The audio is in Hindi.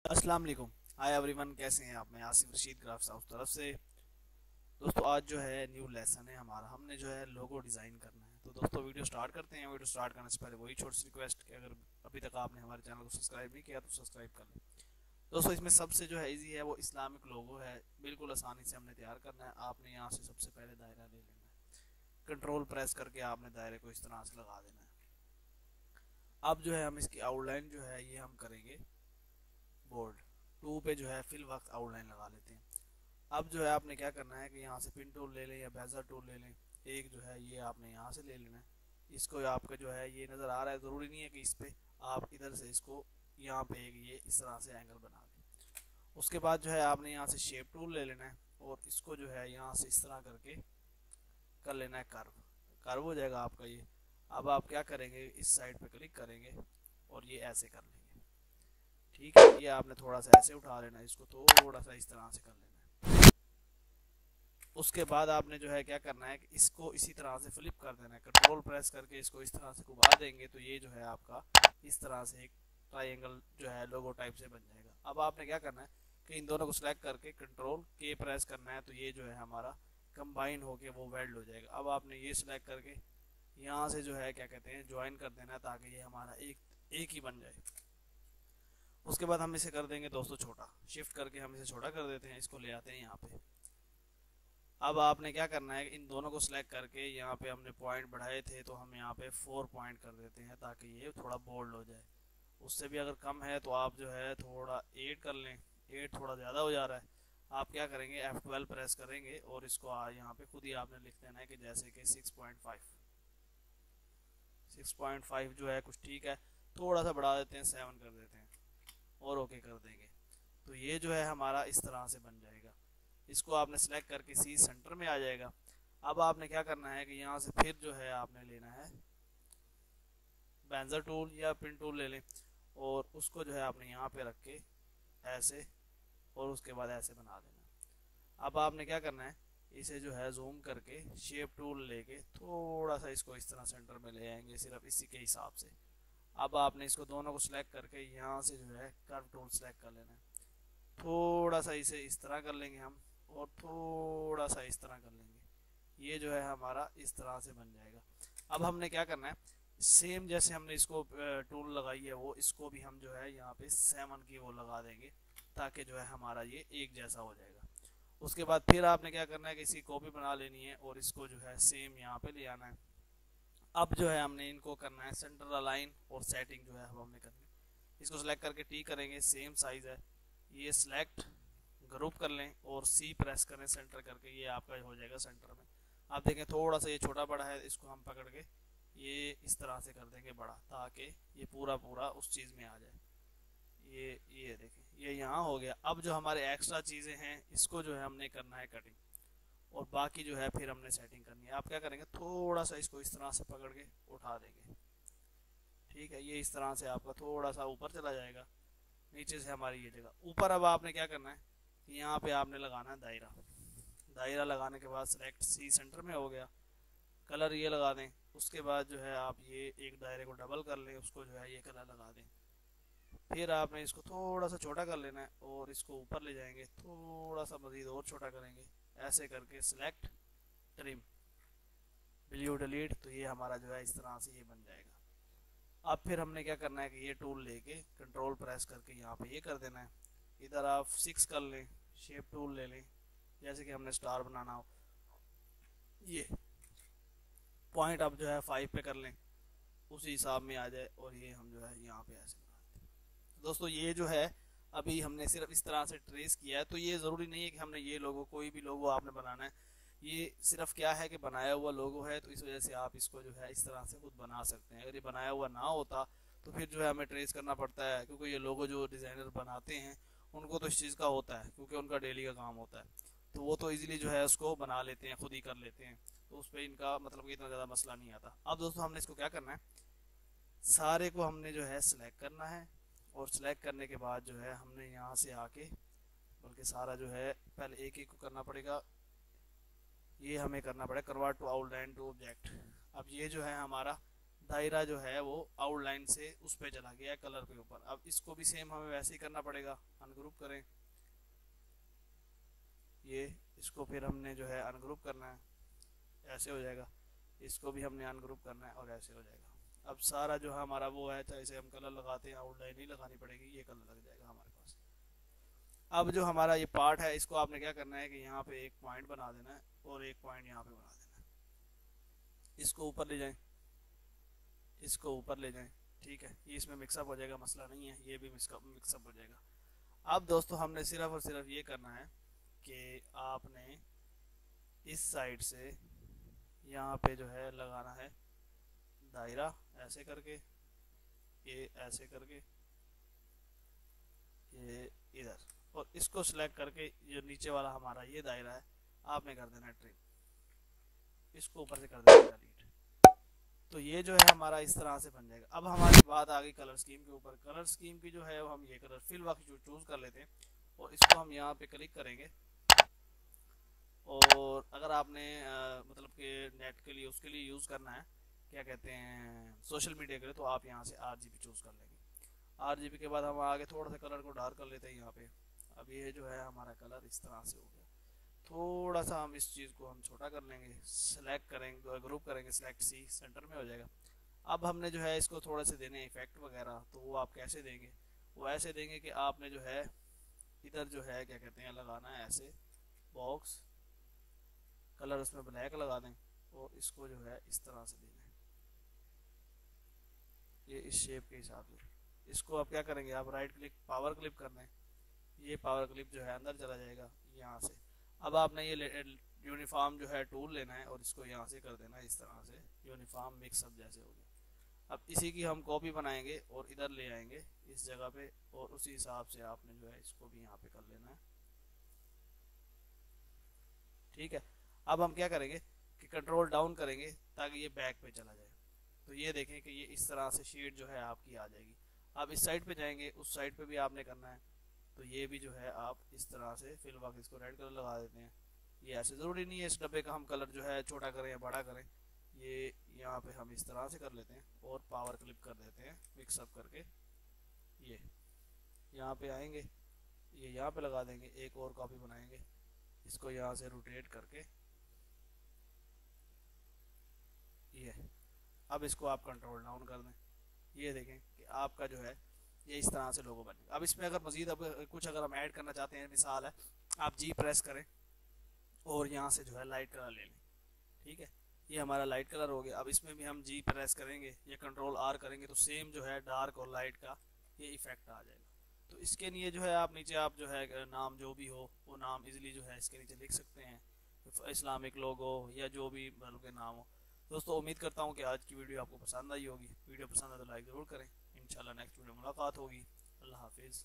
अस्सलाम वालेकुम। हाय एवरीवन, कैसे हैं आप? मैं आसिफ रशीद ग्राफ्स हाउस तरफ से। दोस्तों, आज जो है न्यू लेसन है हमारा। हमने जो है लोगो डिज़ाइन करना है। तो दोस्तों, वीडियो स्टार्ट करते हैं। वीडियो स्टार्ट करने से पहले वही छोटी सी रिक्वेस्ट कि अगर अभी तक आपने हमारे चैनल को सब्सक्राइब नहीं किया तो सब्सक्राइब कर लें। दोस्तों, इसमें सबसे जो है इजी है वो इस्लामिक लोगो है। बिल्कुल आसानी से हमने तैयार करना है। आपने यहाँ से सबसे पहले दायरा ले लेना है। कंट्रोल प्रेस करके आपने दायरे को इस तरह से लगा देना है। अब जो है हम इसकी आउटलाइन जो है ये हम करेंगे बोल्ड। टू पे जो है फिल वक्त आउटलाइन लगा लेते हैं। अब जो है आपने क्या करना है कि यहाँ से पिन टूल ले लें या बेजर टूल ले लें। एक जो है ये आपने यहाँ से ले लेना है। इसको आपका जो है ये नज़र आ रहा है, ज़रूरी नहीं है कि इस पे आप इधर से इसको यहाँ पे एक ये इस तरह से एंगल बना दें। उसके बाद जो है आपने यहाँ से शेप टूल ले लेना है और इसको जो है यहाँ से इस तरह करके कर लेना है कर्व। कर्व हो जाएगा आपका ये। अब आप क्या करेंगे, इस साइड पे क्लिक करेंगे और ये ऐसे कर लेंगे। ठीक है, ये आपने थोड़ा सा ऐसे उठा लेना है, इसको थोड़ा सा इस तरह से कर लेना है। उसके बाद आपने जो है क्या करना है कि इसको इसी तरह से फ्लिप कर देना है। कंट्रोल प्रेस करके इसको इस तरह से घुमा देंगे तो ये जो है आपका इस तरह से एक ट्रायंगल जो है लोगो टाइप से बन जाएगा। अब आपने क्या करना है कि इन दोनों को सिलेक्ट करके कंट्रोल के प्रेस करना है तो ये जो है हमारा कंबाइन होके वो वेल्ड हो जाएगा। अब आपने ये सिलेक्ट करके यहाँ से जो है क्या कहते हैं ज्वाइन कर देना है ताकि ये हमारा एक ही बन जाए। उसके बाद हम इसे कर देंगे दोस्तों छोटा। शिफ्ट करके हम इसे छोटा कर देते हैं, इसको ले आते हैं यहाँ पे। अब आपने क्या करना है, इन दोनों को सिलेक्ट करके यहाँ पे हमने पॉइंट बढ़ाए थे तो हम यहाँ पे 4 पॉइंट कर देते हैं ताकि ये थोड़ा बोल्ड हो जाए। उससे भी अगर कम है तो आप जो है थोड़ा 8 कर लें। 8 थोड़ा ज़्यादा हो जा रहा है। आप क्या करेंगे, F12 प्रेस करेंगे और इसको यहाँ पे खुद ही आपने लिख देना है कि जैसे कि 6.5। 6.5 जो है कुछ ठीक है। थोड़ा सा बढ़ा देते हैं, 7 कर देते हैं और ओके कर देंगे तो ये जो है हमारा इस तरह से बन जाएगा। इसको आपने सेलेक्ट करके सी सेंटर में आ जाएगा। अब आपने क्या करना है कि यहाँ से फिर जो है आपने लेना है बेंजर टूल या पिन टूल ले लें और उसको जो है आपने यहाँ पे रख के ऐसे और उसके बाद ऐसे बना देना। अब आपने क्या करना है, इसे जो है जूम करके शेप टूल लेके थोड़ा सा इसको इस तरह सेंटर में ले आएंगे सिर्फ इसी के हिसाब से। अब आपने इसको दोनों को सिलेक्ट करके यहाँ से जो है कर्व टूल सेलेक्ट कर लेना है। थोड़ा सा इसे इस तरह कर लेंगे हम और थोड़ा सा इस तरह कर लेंगे। ये जो है हमारा इस तरह से बन जाएगा। अब हमने क्या करना है, सेम जैसे हमने इसको टूल लगाई है वो इसको भी हम जो है यहाँ पे 7 की वो लगा देंगे ताकि जो है हमारा ये एक जैसा हो जाएगा। उसके बाद फिर आपने क्या करना है कि इसकी कॉपी बना लेनी है और इसको जो है सेम यहाँ पे ले आना है। अब जो है हमने इनको करना है सेंटर अलाइन और सेटिंग जो है अब हमने करनी है। इसको सिलेक्ट करके टी करेंगे, सेम साइज है। ये सिलेक्ट ग्रुप कर लें और सी प्रेस करें सेंटर करके, ये आपका हो जाएगा सेंटर में। आप देखें थोड़ा सा ये छोटा बड़ा है, इसको हम पकड़ के ये इस तरह से कर देंगे बड़ा ताकि ये पूरा पूरा उस चीज़ में आ जाए। ये देखें ये यहाँ हो गया। अब जो हमारे एक्स्ट्रा चीज़ें हैं इसको जो है हमने करना है कटिंग और बाकी जो है फिर हमने सेटिंग करनी है। आप क्या करेंगे, थोड़ा सा इसको इस तरह से पकड़ के उठा देंगे। ठीक है, ये इस तरह से आपका थोड़ा सा ऊपर चला जाएगा। नीचे से हमारी ये जगह ऊपर। अब आपने क्या करना है, यहाँ पे आपने लगाना है दायरा। दायरा लगाने के बाद सेलेक्ट सी सेंटर में हो गया। कलर ये लगा दें। उसके बाद जो है आप ये एक दायरे को डबल कर लें, उसको जो है ये कलर लगा दें। फिर आपने इसको थोड़ा सा छोटा कर लेना है और इसको ऊपर ले जाएंगे, थोड़ा सा मज़ीद और छोटा करेंगे। ऐसे करके सिलेक्ट ट्रिम ब्लू डिलीट तो ये हमारा जो है इस तरह से ये बन जाएगा। अब फिर हमने क्या करना है कि ये टूल लेके कंट्रोल प्रेस करके यहाँ पे ये कर देना है। इधर आप 6 कर लें, शेप टूल ले लें जैसे कि हमने स्टार बनाना हो। ये पॉइंट अब जो है 5 पे कर लें, उसी हिसाब में आ जाए और ये हम जो है यहाँ पे ऐसे बनाते हैं। दोस्तों, ये जो है अभी हमने सिर्फ इस तरह से ट्रेस किया है। तो ये ज़रूरी नहीं है कि हमने ये लोगो कोई भी लोगो आपने बनाना है। ये सिर्फ क्या है कि बनाया हुआ लोगो है तो इस वजह से आप इसको जो है इस तरह से खुद बना सकते हैं। अगर ये बनाया हुआ ना होता तो फिर जो है हमें ट्रेस करना पड़ता है, क्योंकि ये लोगो जो डिज़ाइनर बनाते हैं उनको तो इस चीज़ का होता है क्योंकि उनका डेली का काम होता है। तो वो तो इजीली जो है उसको बना लेते हैं, खुद ही कर लेते हैं। तो उस पर इनका मतलब कि इतना ज़्यादा मसला नहीं आता। अब दोस्तों हमने इसको क्या करना है, सारे को हमने जो है सिलेक्ट करना है और सिलेक्ट करने के बाद जो है हमने यहाँ से आके बल्कि सारा जो है पहले एक एक को करना पड़ेगा। ये हमें करना पड़ेगा convert to outline to object. अब ये जो है हमारा दायरा जो है वो आउटलाइन से उस पे चला गया कलर के ऊपर। अब इसको भी सेम हमें वैसे ही करना पड़ेगा। अनग्रुप करें ये, इसको फिर हमने जो है अनग्रुप करना है, ऐसे हो जाएगा। इसको भी हमने अनग्रुप करना है और ऐसे हो जाएगा। अब सारा जो है हमारा वो है, जैसे हम कलर लगाते हैं आउटलाइन नहीं लगानी पड़ेगी, ये कलर लग जाएगा हमारे पास। अब जो हमारा ये पार्ट है इसको आपने क्या करना है कि यहाँ पे एक पॉइंट बना देना है और एक पॉइंट यहाँ पे बना देना है। इसको ऊपर ले जाएं, इसको ऊपर ले जाएं, ठीक है। ये इसमें मिक्सअप हो जाएगा, मसला नहीं है, ये भी मिक्सअप हो जाएगा। अब दोस्तों हमने सिर्फ और सिर्फ ये करना है कि आपने इस साइड से यहाँ पे जो है लगाना है दायरा, ऐसे करके, ये ऐसे करके, ये इधर, और इसको सिलेक्ट करके जो नीचे वाला हमारा ये दायरा है आपने कर देना ट्रिम, इसको ऊपर से कर देना डिलीट। तो ये जो है हमारा इस तरह से बन जाएगा। अब हमारी बात आ गई कलर स्कीम के ऊपर। कलर स्कीम की जो है हम ये कलर फिल वाकी चूज कर लेते हैं और इसको हम यहाँ पे क्लिक करेंगे। और अगर आपने मतलब कि नेट के लिए उसके लिए यूज़ करना है, क्या कहते हैं, सोशल मीडिया के लिए, तो आप यहाँ से RGB चूज़ कर लेंगे। RGB के बाद हम आगे थोड़ा सा कलर को डार्क कर लेते हैं यहाँ पे। अब ये जो है हमारा कलर इस तरह से हो गया। थोड़ा सा हम इस चीज़ को हम छोटा कर लेंगे, सेलेक्ट करेंगे, ग्रुप करेंगे, सेलेक्ट C, सेंटर में हो जाएगा। अब हमने जो है इसको थोड़े से देने इफेक्ट वगैरह, तो वो आप कैसे देंगे, वो ऐसे देंगे कि आपने जो है इधर जो है क्या कहते हैं लगाना है ऐसे बॉक्स, कलर उसमें ब्लैक लगा दें और इसको जो है इस तरह से देना है, ये इस शेप के हिसाब से। इसको आप क्या करेंगे, आप राइट क्लिक पावर क्लिप करना है, ये पावर क्लिप जो है अंदर चला जाएगा यहाँ से। अब आपने ये यूनिफॉर्म जो है टूल लेना है और इसको यहाँ से कर देना है इस तरह से, यूनिफॉर्म मिक्सअप जैसे हो गया। अब इसी की हम कॉपी बनाएंगे और इधर ले आएंगे इस जगह पे, और उसी हिसाब से आपने जो है इसको भी यहाँ पे कर लेना है, ठीक है। अब हम क्या करेंगे कि कंट्रोल डाउन करेंगे ताकि ये बैक पे चला जाए। तो ये देखें कि ये इस तरह से शीट जो है आपकी आ जाएगी। अब इस साइड पे जाएंगे, उस साइड पे भी आपने करना है, तो ये भी जो है आप इस तरह से फिल वाक इसको रेड कलर लगा देते हैं। ये ऐसे ज़रूरी नहीं है इस डब्बे का हम कलर जो है छोटा करें या बड़ा करें, ये यहाँ पे हम इस तरह से कर लेते हैं और पावर क्लिप कर देते हैं मिक्सअप करके। ये यहाँ पे आएंगे, ये यहाँ पे लगा देंगे, एक और कॉपी बनाएंगे, इसको यहाँ से रोटेट करके ये। अब इसको आप कंट्रोल डाउन कर दें, ये देखें कि आपका जो है ये इस तरह से लोगो बनेगा। अब इसमें अगर मजीद अब कुछ अगर हम ऐड करना चाहते हैं, मिसाल है आप G प्रेस करें और यहाँ से जो है लाइट कलर ले लें, ठीक है, ये हमारा लाइट कलर हो गया। अब इसमें भी हम G प्रेस करेंगे या कंट्रोल R करेंगे तो सेम जो है डार्क और लाइट का ये इफेक्ट आ जाएगा। तो इसके लिए जो है आप नीचे आप जो है नाम जो भी हो वो नाम इजीली जो है इसके नीचे लिख सकते हैं, इस्लामिक लोगो या जो भी मतलब के नाम हो। दोस्तों उम्मीद करता हूँ कि आज की वीडियो आपको पसंद आई होगी। वीडियो पसंद है तो लाइक ज़रूर करें। इंशाल्लाह नेक्स्ट वीडियो मुलाकात होगी। अल्लाह हाफिज़।